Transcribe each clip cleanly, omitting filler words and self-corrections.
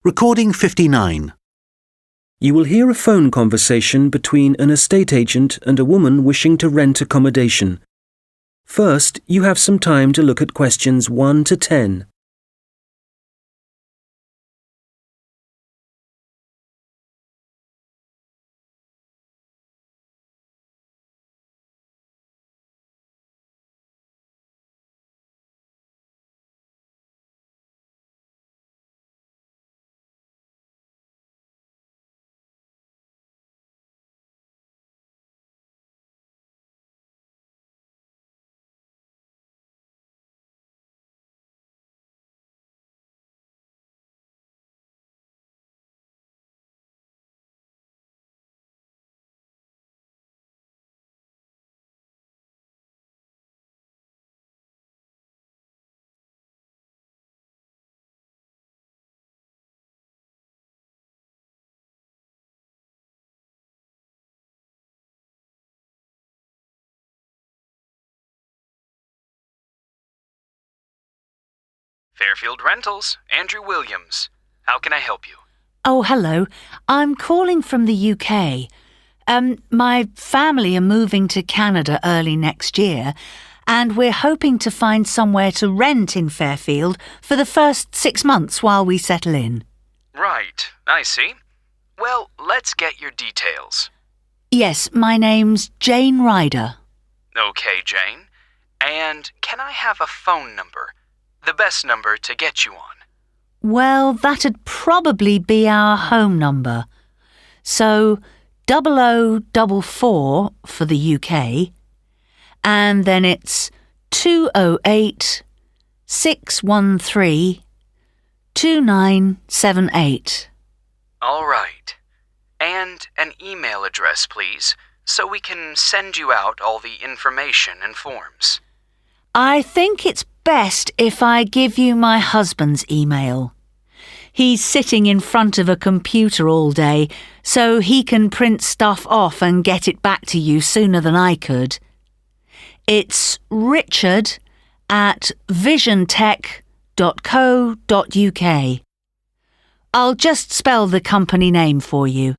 Recording 59. You will hear a phone conversation between an estate agent and a woman wishing to rent accommodation. First, you have some time to look at questions 1 to 10. Fairfield Rentals, Andrew Williams. How can I help you? Oh, hello. I'm calling from the UK. My family are moving to Canada early next year, and we're hoping to find somewhere to rent in Fairfield for the first 6 months while we settle in. Right, I see. Well, let's get your details. Yes, my name's Jane Ryder. Okay, Jane. And can I have a phone number? The best number to get you on. Well, that'd probably be our home number. So, 0044 for the UK, and then it's 208 613 2978. All right. And an email address, please, so we can send you out all the information and forms. I think it's best if I give you my husband's email. He's sitting in front of a computer all day, so he can print stuff off and get it back to you sooner than I could. It's richard@visiontech.co.uk. I'll just spell the company name for you.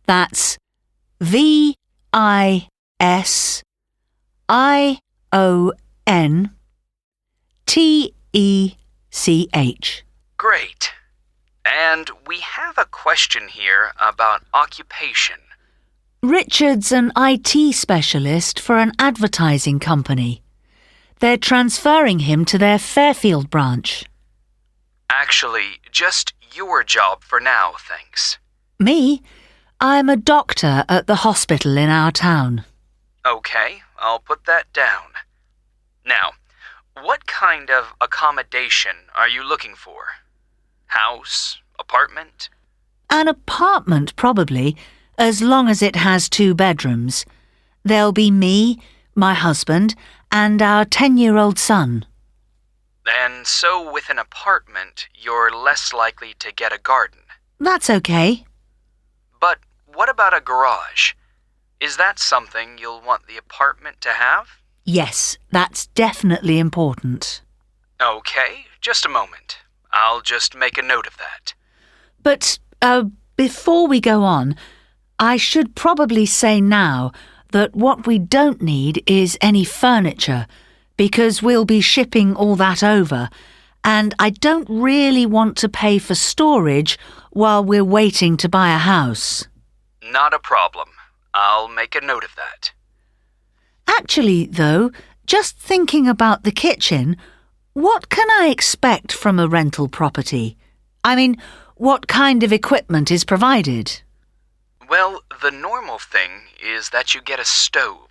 That's VISIONTECH. Great. And we have a question here about occupation. Richard's an IT specialist for an advertising company. They're transferring him to their Fairfield branch. Actually, just your job for now, thanks. Me? I'm a doctor at the hospital in our town. Okay, I'll put that down. Now, what kind of accommodation are you looking for? House? Apartment? An apartment, probably, as long as it has 2 bedrooms. There'll be me, my husband, and our 10-year-old son. And so with an apartment, you're less likely to get a garden. That's okay. But what about a garage? Is that something you'll want the apartment to have? Yes, that's definitely important. Okay, just a moment. I'll just make a note of that. But, before we go on, I should probably say now that what we don't need is any furniture, because we'll be shipping all that over, and I don't really want to pay for storage while we're waiting to buy a house. Not a problem. I'll make a note of that. Actually, though, just thinking about the kitchen, what can I expect from a rental property? I mean, what kind of equipment is provided? Well, the normal thing is that you get a stove.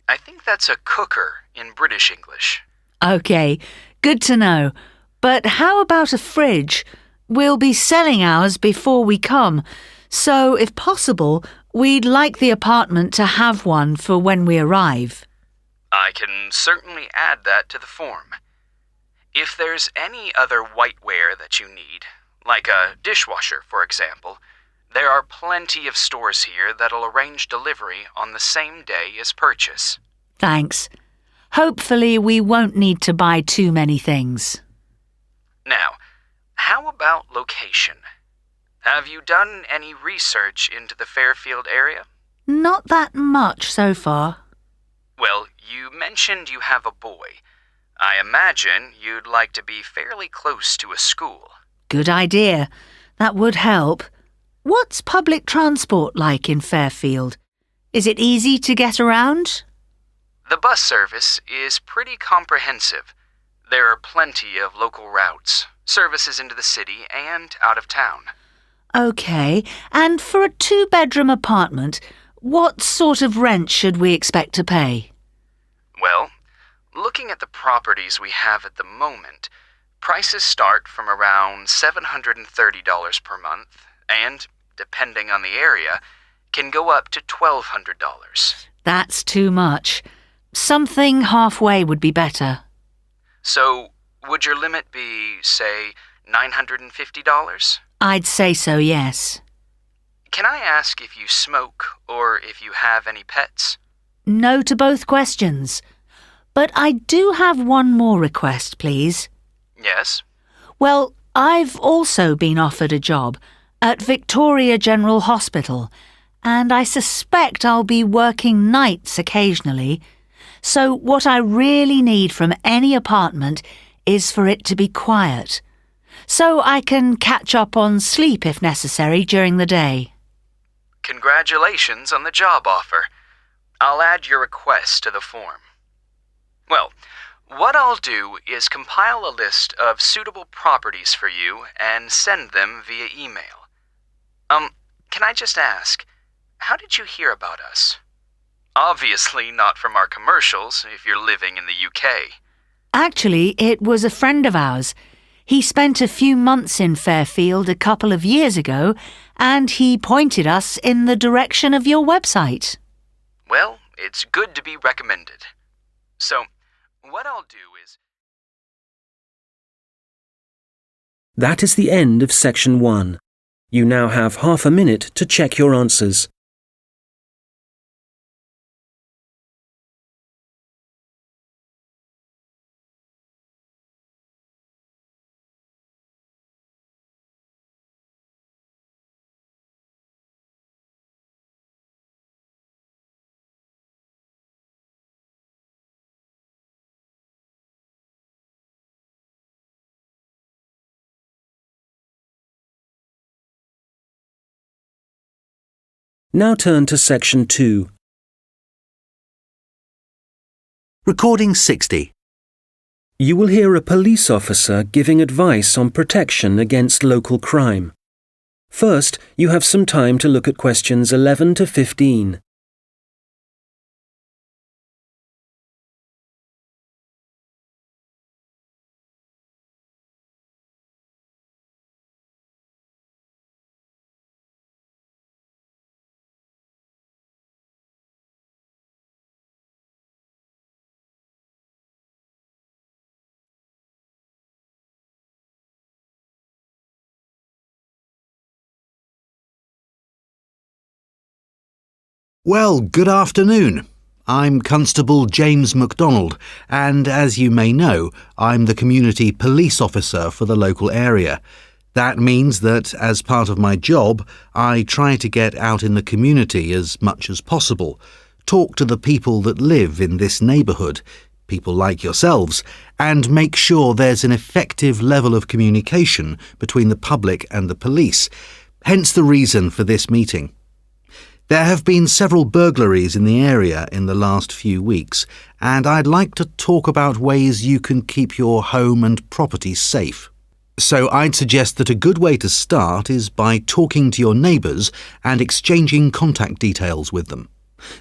I think that's a cooker in British English. OK, good to know. But how about a fridge? We'll be selling ours before we come, so if possible, we'd like the apartment to have one for when we arrive. I can certainly add that to the form. If there's any other whiteware that you need, like a dishwasher, for example, there are plenty of stores here that'll arrange delivery on the same day as purchase. Thanks. Hopefully we won't need to buy too many things. Now, how about location? Have you done any research into the Fairfield area? Not that much so far. Well, you mentioned you have a boy. I imagine you'd like to be fairly close to a school. Good idea. That would help. What's public transport like in Fairfield? Is it easy to get around? The bus service is pretty comprehensive. There are plenty of local routes, services into the city and out of town. OK, and for a 2-bedroom apartment, what sort of rent should we expect to pay? Well, looking at the properties we have at the moment, prices start from around $730 per month and, depending on the area, can go up to $1,200. That's too much. Something halfway would be better. So, would your limit be, say, $950? I'd say so, yes. Can I ask if you smoke or if you have any pets? No to both questions. But I do have one more request, please. Yes? Well, I've also been offered a job at Victoria General Hospital, and I suspect I'll be working nights occasionally. So what I really need from any apartment is for it to be quiet, so I can catch up on sleep if necessary during the day. Congratulations on the job offer. I'll add your request to the form. Well, what I'll do is compile a list of suitable properties for you and send them via email. Can I just ask, how did you hear about us? Obviously not from our commercials if you're living in the UK. Actually, it was a friend of ours. He spent a few months in Fairfield a couple of years ago, and he pointed us in the direction of your website. Well, it's good to be recommended. So, what I'll do is... That is the end of section 1. You now have half a minute to check your answers. Now turn to section 2. Recording 60. You will hear a police officer giving advice on protection against local crime. First, you have some time to look at questions 11 to 15. Well, good afternoon. I'm Constable James MacDonald, and as you may know, I'm the community police officer for the local area. That means that, as part of my job, I try to get out in the community as much as possible, talk to the people that live in this neighbourhood, people like yourselves, and make sure there's an effective level of communication between the public and the police, hence the reason for this meeting. There have been several burglaries in the area in the last few weeks, and I'd like to talk about ways you can keep your home and property safe. So I'd suggest that a good way to start is by talking to your neighbours and exchanging contact details with them.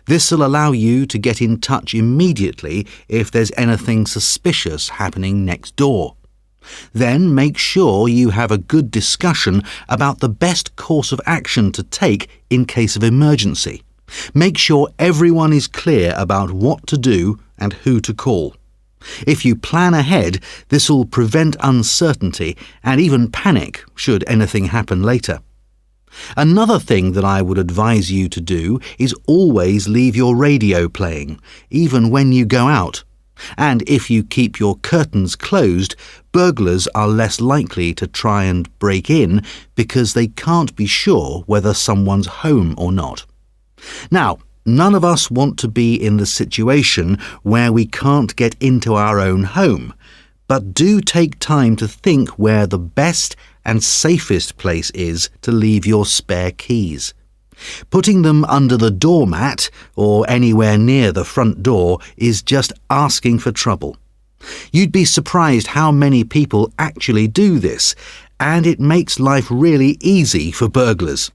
This will allow you to get in touch immediately if there's anything suspicious happening next door. Then make sure you have a good discussion about the best course of action to take in case of emergency. Make sure everyone is clear about what to do and who to call. If you plan ahead, this will prevent uncertainty and even panic should anything happen later. Another thing that I would advise you to do is always leave your radio playing, even when you go out. And if you keep your curtains closed, burglars are less likely to try and break in because they can't be sure whether someone's home or not. Now, none of us want to be in the situation where we can't get into our own home, but do take time to think where the best and safest place is to leave your spare keys. Putting them under the doormat or anywhere near the front door is just asking for trouble. You'd be surprised how many people actually do this, and it makes life really easy for burglars.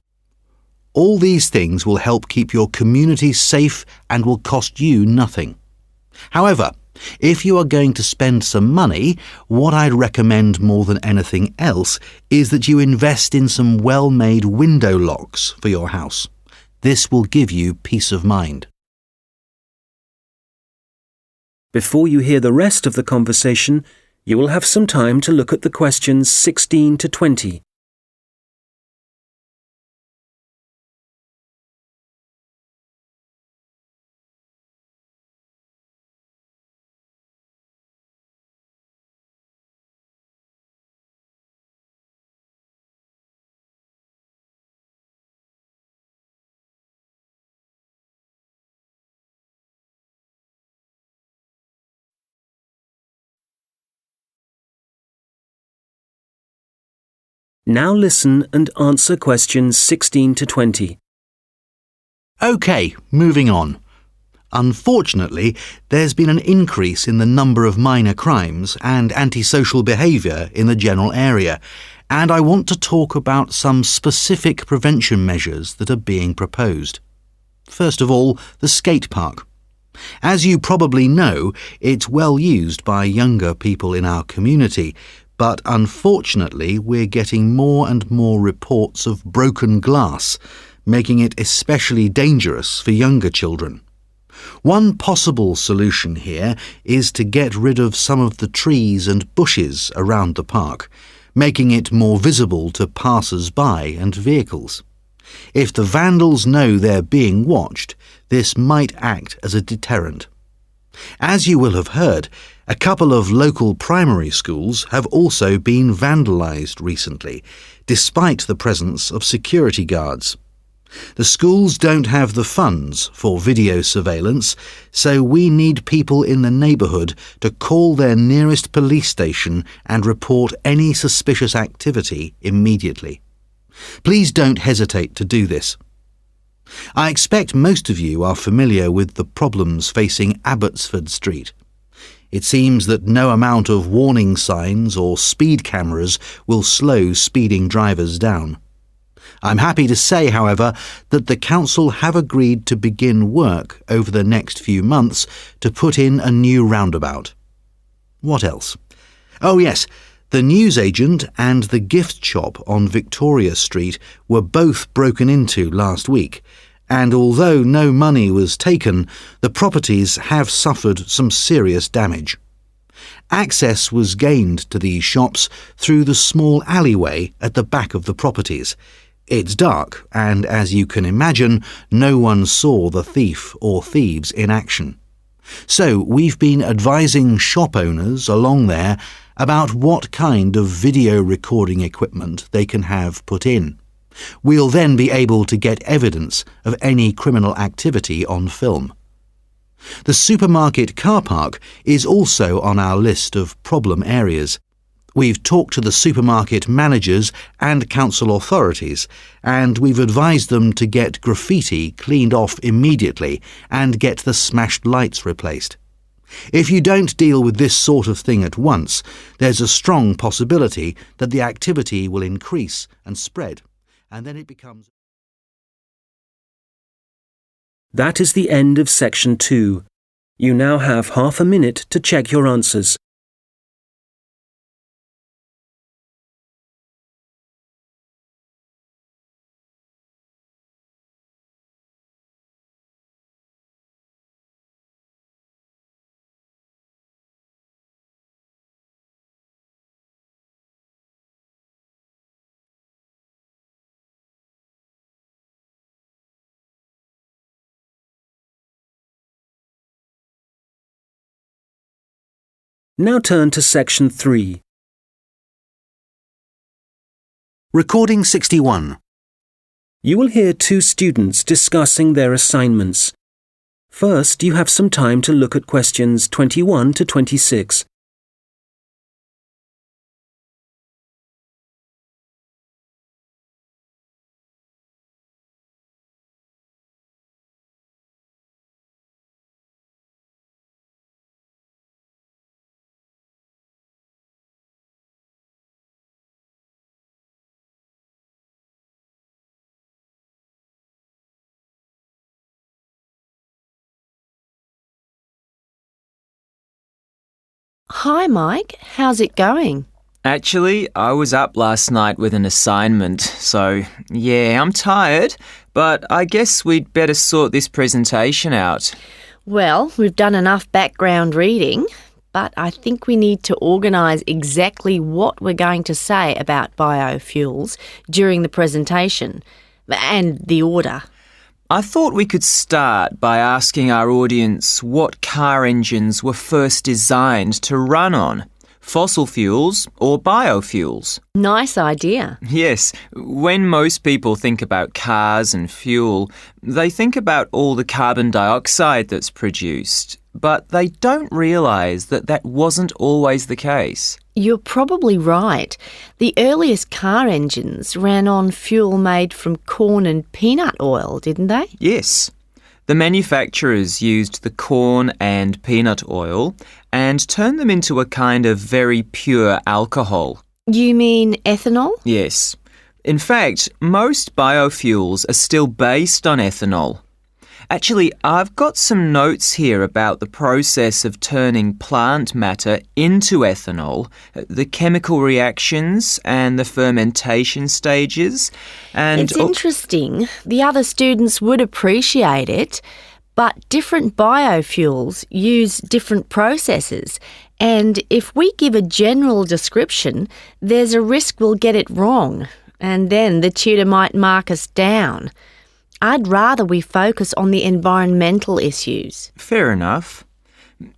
All these things will help keep your community safe and will cost you nothing. However, if you are going to spend some money, what I'd recommend more than anything else is that you invest in some well-made window locks for your house. This will give you peace of mind. Before you hear the rest of the conversation, you will have some time to look at the questions 16 to 20. Now listen and answer questions 16 to 20. OK, moving on. Unfortunately, there's been an increase in the number of minor crimes and antisocial behaviour in the general area, and I want to talk about some specific prevention measures that are being proposed. First of all, the skate park. As you probably know, it's well used by younger people in our community, but unfortunately we're getting more and more reports of broken glass, making it especially dangerous for younger children. One possible solution here is to get rid of some of the trees and bushes around the park, making it more visible to passers-by and vehicles. If the vandals know they're being watched, this might act as a deterrent. As you will have heard, a couple of local primary schools have also been vandalised recently, despite the presence of security guards. The schools don't have the funds for video surveillance, so we need people in the neighbourhood to call their nearest police station and report any suspicious activity immediately. Please don't hesitate to do this. I expect most of you are familiar with the problems facing Abbotsford Street. It seems that no amount of warning signs or speed cameras will slow speeding drivers down. I'm happy to say, however, that the council have agreed to begin work over the next few months to put in a new roundabout. What else? Oh yes, the newsagent and the gift shop on Victoria Street were both broken into last week, and although no money was taken, the properties have suffered some serious damage. Access was gained to these shops through the small alleyway at the back of the properties. It's dark, and as you can imagine, no one saw the thief or thieves in action. So we've been advising shop owners along there about what kind of video recording equipment they can have put in. We'll then be able to get evidence of any criminal activity on film. The supermarket car park is also on our list of problem areas. We've talked to the supermarket managers and council authorities, and we've advised them to get graffiti cleaned off immediately and get the smashed lights replaced. If you don't deal with this sort of thing at once, there's a strong possibility that the activity will increase and spread, and then it becomes... That is the end of section 2. You now have half a minute to check your answers. Now turn to section 3. Recording 61. You will hear two students discussing their assignments. First, you have some time to look at questions 21 to 26. Hi, Mike. How's it going? Actually, I was up last night with an assignment, so yeah, I'm tired, but I guess we'd better sort this presentation out. Well, we've done enough background reading, but I think we need to organise exactly what we're going to say about biofuels during the presentation, and the order. I thought we could start by asking our audience what car engines were first designed to run on, fossil fuels or biofuels. Nice idea. Yes, when most people think about cars and fuel, they think about all the carbon dioxide that's produced, but they don't realise that that wasn't always the case. You're probably right. The earliest car engines ran on fuel made from corn and peanut oil, didn't they? Yes. The manufacturers used the corn and peanut oil and turned them into a kind of very pure alcohol. You mean ethanol? Yes. In fact, most biofuels are still based on ethanol. Actually, I've got some notes here about the process of turning plant matter into ethanol, the chemical reactions and the fermentation stages. And it's interesting. The other students would appreciate it, but different biofuels use different processes. And if we give a general description, there's a risk we'll get it wrong, and then the tutor might mark us down. I'd rather we focus on the environmental issues. Fair enough.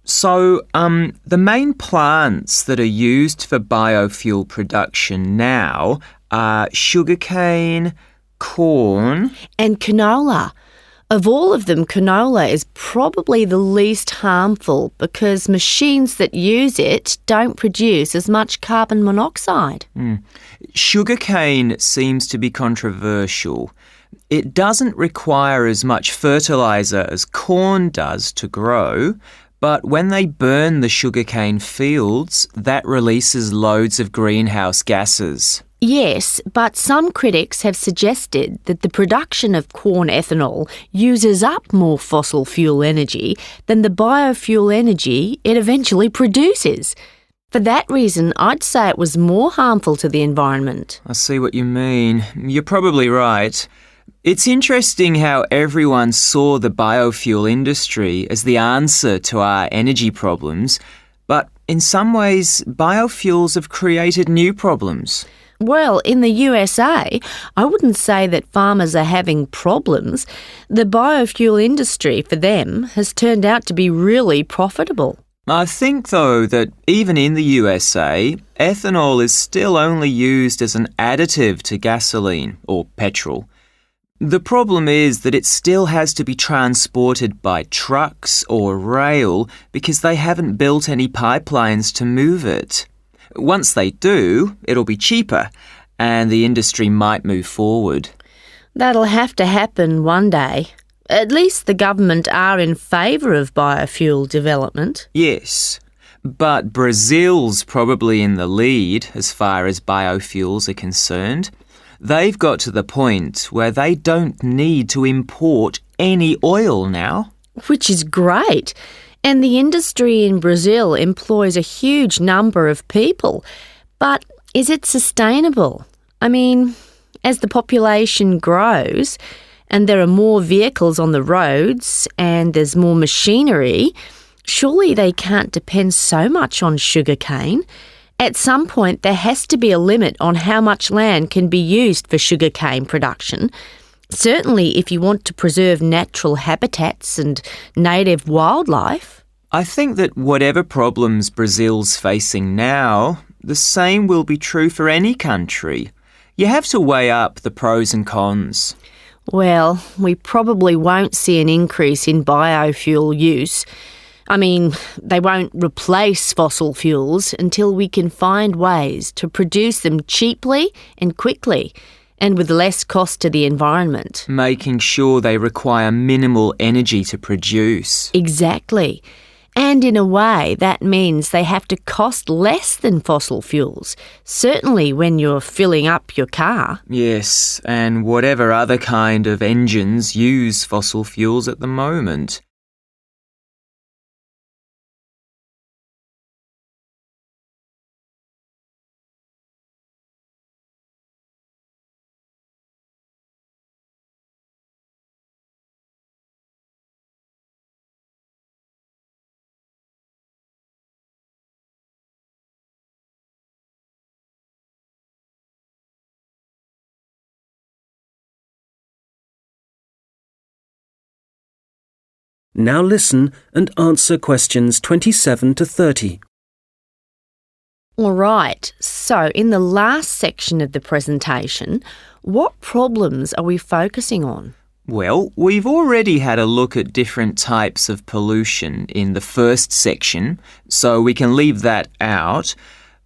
So, the main plants that are used for biofuel production now are sugarcane, corn... and canola. Of all of them, canola is probably the least harmful because machines that use it don't produce as much carbon monoxide. Sugarcane seems to be controversial. It doesn't require as much fertiliser as corn does to grow, but when they burn the sugarcane fields, that releases loads of greenhouse gases. Yes, but some critics have suggested that the production of corn ethanol uses up more fossil fuel energy than the biofuel energy it eventually produces. For that reason, I'd say it was more harmful to the environment. I see what you mean. You're probably right. It's interesting how everyone saw the biofuel industry as the answer to our energy problems, but in some ways, biofuels have created new problems. Well, in the USA, I wouldn't say that farmers are having problems. The biofuel industry, for them, has turned out to be really profitable. I think, though, that even in the USA, ethanol is still only used as an additive to gasoline or petrol. The problem is that it still has to be transported by trucks or rail because they haven't built any pipelines to move it. Once they do, it'll be cheaper and the industry might move forward. That'll have to happen one day. At least the government are in favour of biofuel development. Yes, but Brazil's probably in the lead as far as biofuels are concerned. They've got to the point where they don't need to import any oil now. Which is great. And the industry in Brazil employs a huge number of people. But is it sustainable? I mean, as the population grows and there are more vehicles on the roads and there's more machinery, surely they can't depend so much on sugarcane. At some point, there has to be a limit on how much land can be used for sugarcane production. Certainly if you want to preserve natural habitats and native wildlife. I think that whatever problems Brazil's facing now, the same will be true for any country. You have to weigh up the pros and cons. Well, we probably won't see an increase in biofuel use. I mean, they won't replace fossil fuels until we can find ways to produce them cheaply and quickly, and with less cost to the environment. Making sure they require minimal energy to produce. Exactly. And in a way, that means they have to cost less than fossil fuels, certainly when you're filling up your car. Yes, and whatever other kind of engines use fossil fuels at the moment. Now listen and answer questions 27 to 30. All right, so in the last section of the presentation, what problems are we focusing on? Well, we've already had a look at different types of pollution in the first section, so we can leave that out.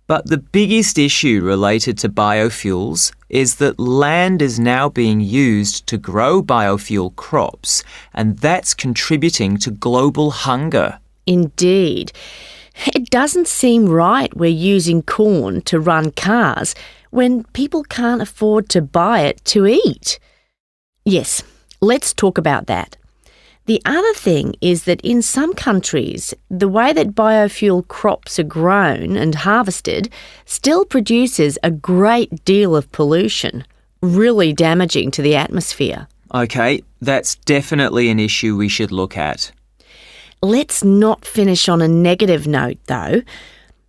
But the biggest issue related to biofuels is that land is now being used to grow biofuel crops, and that's contributing to global hunger. Indeed. It doesn't seem right we're using corn to run cars when people can't afford to buy it to eat. Yes, let's talk about that. The other thing is that in some countries, the way that biofuel crops are grown and harvested still produces a great deal of pollution, really damaging to the atmosphere. OK, that's definitely an issue we should look at. Let's not finish on a negative note, though.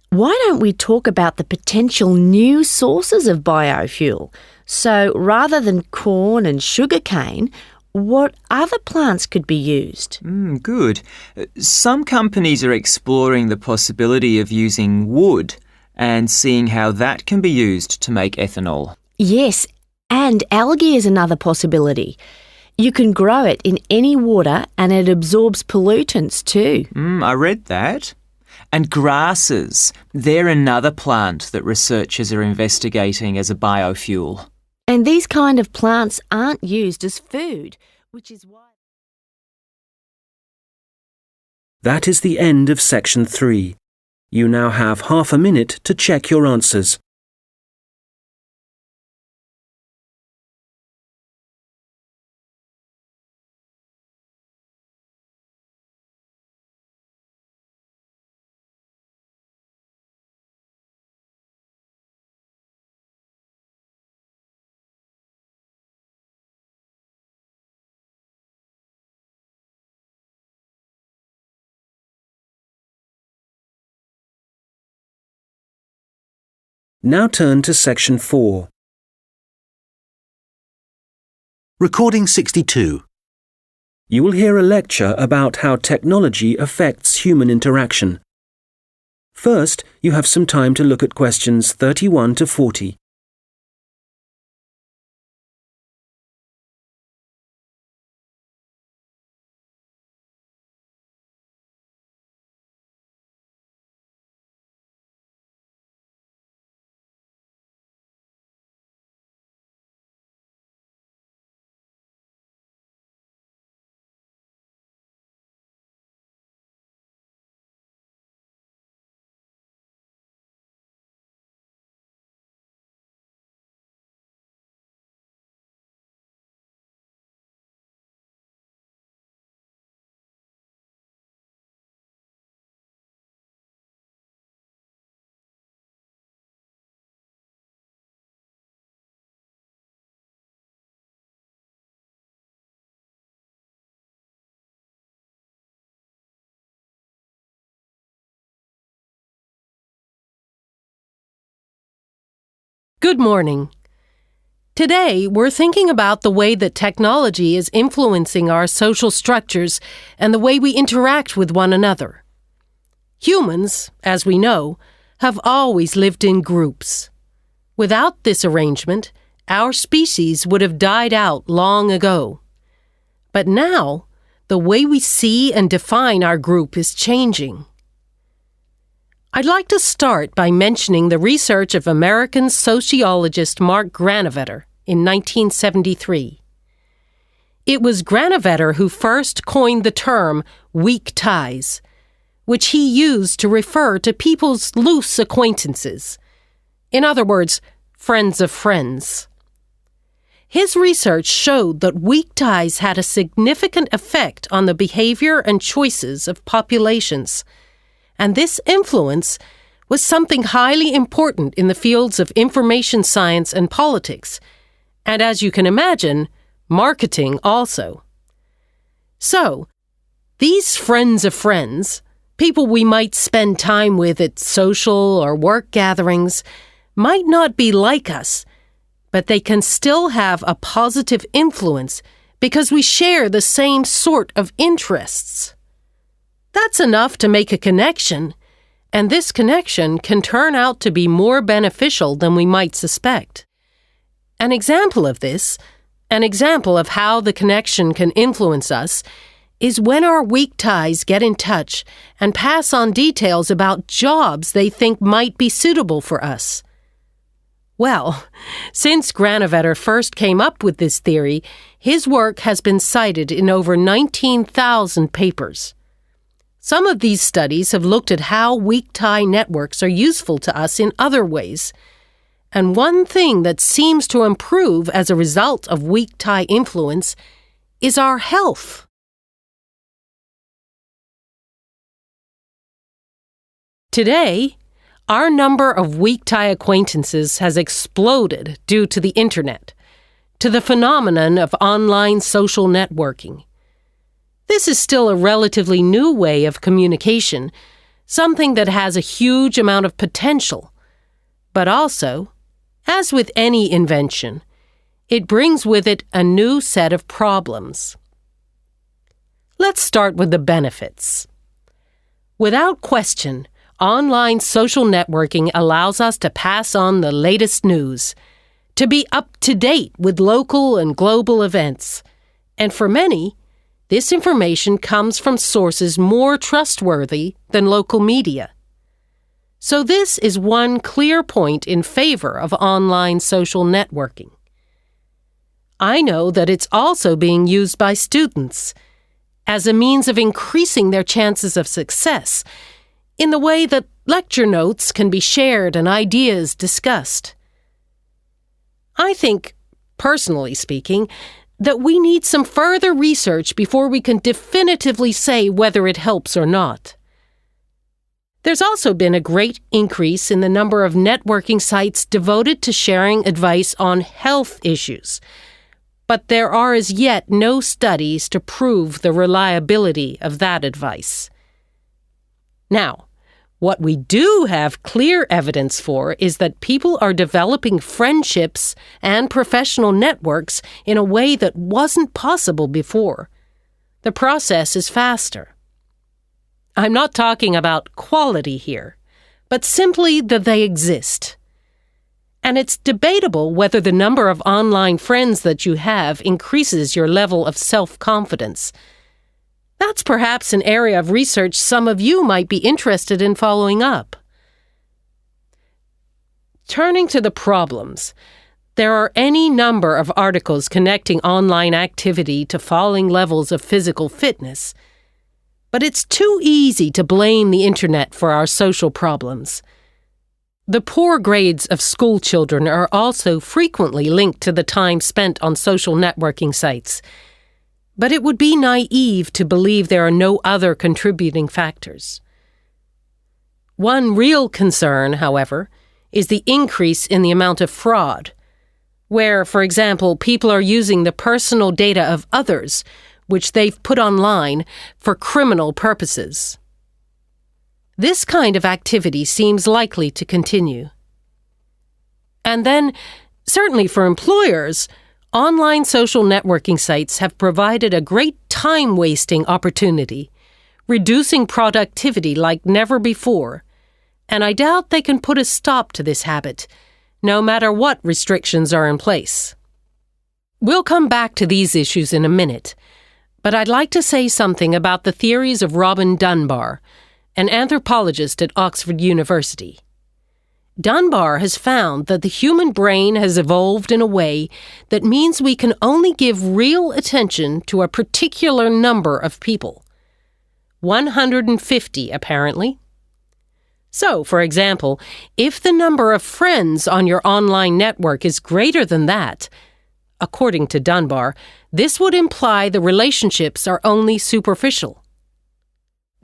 Why don't we talk about the potential new sources of biofuel? So rather than corn and sugarcane, what other plants could be used? Good. Some companies are exploring the possibility of using wood and seeing how that can be used to make ethanol. Yes, and algae is another possibility. You can grow it in any water and it absorbs pollutants too. I read that. And grasses, they're another plant that researchers are investigating as a biofuel. And these kind of plants aren't used as food, which is why... That is the end of section 3. You now have half a minute to check your answers. Now turn to section 4. Recording 62. You will hear a lecture about how technology affects human interaction. First, you have some time to look at questions 31 to 40. Good morning. Today, we're thinking about the way that technology is influencing our social structures and the way we interact with one another. Humans, as we know, have always lived in groups. Without this arrangement, our species would have died out long ago. But now, the way we see and define our group is changing. I'd like to start by mentioning the research of American sociologist Mark Granovetter in 1973. It was Granovetter who first coined the term weak ties, which he used to refer to people's loose acquaintances. In other words, friends of friends. His research showed that weak ties had a significant effect on the behavior and choices of populations, and this influence was something highly important in the fields of information science and politics, and as you can imagine, marketing also. So, these friends of friends, people we might spend time with at social or work gatherings, might not be like us, but they can still have a positive influence because we share the same sort of interests. That's enough to make a connection, and this connection can turn out to be more beneficial than we might suspect. An example of this, an example of how the connection can influence us, is when our weak ties get in touch and pass on details about jobs they think might be suitable for us. Well, since Granovetter first came up with this theory, his work has been cited in over 19,000 papers. Some of these studies have looked at how weak tie networks are useful to us in other ways. And one thing that seems to improve as a result of weak tie influence is our health. Today, our number of weak tie acquaintances has exploded due to the internet, to the phenomenon of online social networking. This is still a relatively new way of communication, something that has a huge amount of potential. But also, as with any invention, it brings with it a new set of problems. Let's start with the benefits. Without question, online social networking allows us to pass on the latest news, to be up to date with local and global events. And for many, this information comes from sources more trustworthy than local media. So this is one clear point in favor of online social networking. I know that it's also being used by students as a means of increasing their chances of success, in the way that lecture notes can be shared and ideas discussed. I think, personally speaking, that we need some further research before we can definitively say whether it helps or not. There's also been a great increase in the number of networking sites devoted to sharing advice on health issues, but there are as yet no studies to prove the reliability of that advice. Now, what we do have clear evidence for is that people are developing friendships and professional networks in a way that wasn't possible before. The process is faster. I'm not talking about quality here, but simply that they exist. And it's debatable whether the number of online friends that you have increases your level of self-confidence. That's perhaps an area of research some of you might be interested in following up. Turning to the problems, there are any number of articles connecting online activity to falling levels of physical fitness. But it's too easy to blame the internet for our social problems. The poor grades of school children are also frequently linked to the time spent on social networking sites. But it would be naive to believe there are no other contributing factors. One real concern, however, is the increase in the amount of fraud, where, for example, people are using the personal data of others, which they've put online, for criminal purposes. This kind of activity seems likely to continue. And then, certainly for employers, online social networking sites have provided a great time-wasting opportunity, reducing productivity like never before, and I doubt they can put a stop to this habit, no matter what restrictions are in place. We'll come back to these issues in a minute, but I'd like to say something about the theories of Robin Dunbar, an anthropologist at Oxford University. Dunbar has found that the human brain has evolved in a way that means we can only give real attention to a particular number of people. 150, apparently. So, for example, if the number of friends on your online network is greater than that, according to Dunbar, this would imply the relationships are only superficial.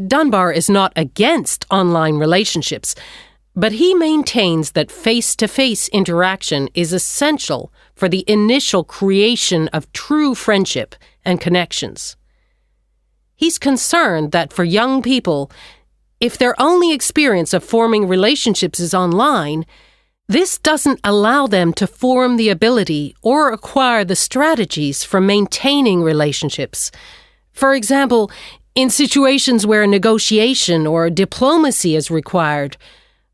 Dunbar is not against online relationships, but he maintains that face-to-face interaction is essential for the initial creation of true friendship and connections. He's concerned that for young people, if their only experience of forming relationships is online, this doesn't allow them to form the ability or acquire the strategies for maintaining relationships. For example, in situations where negotiation or diplomacy is required,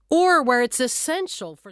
or where it's essential for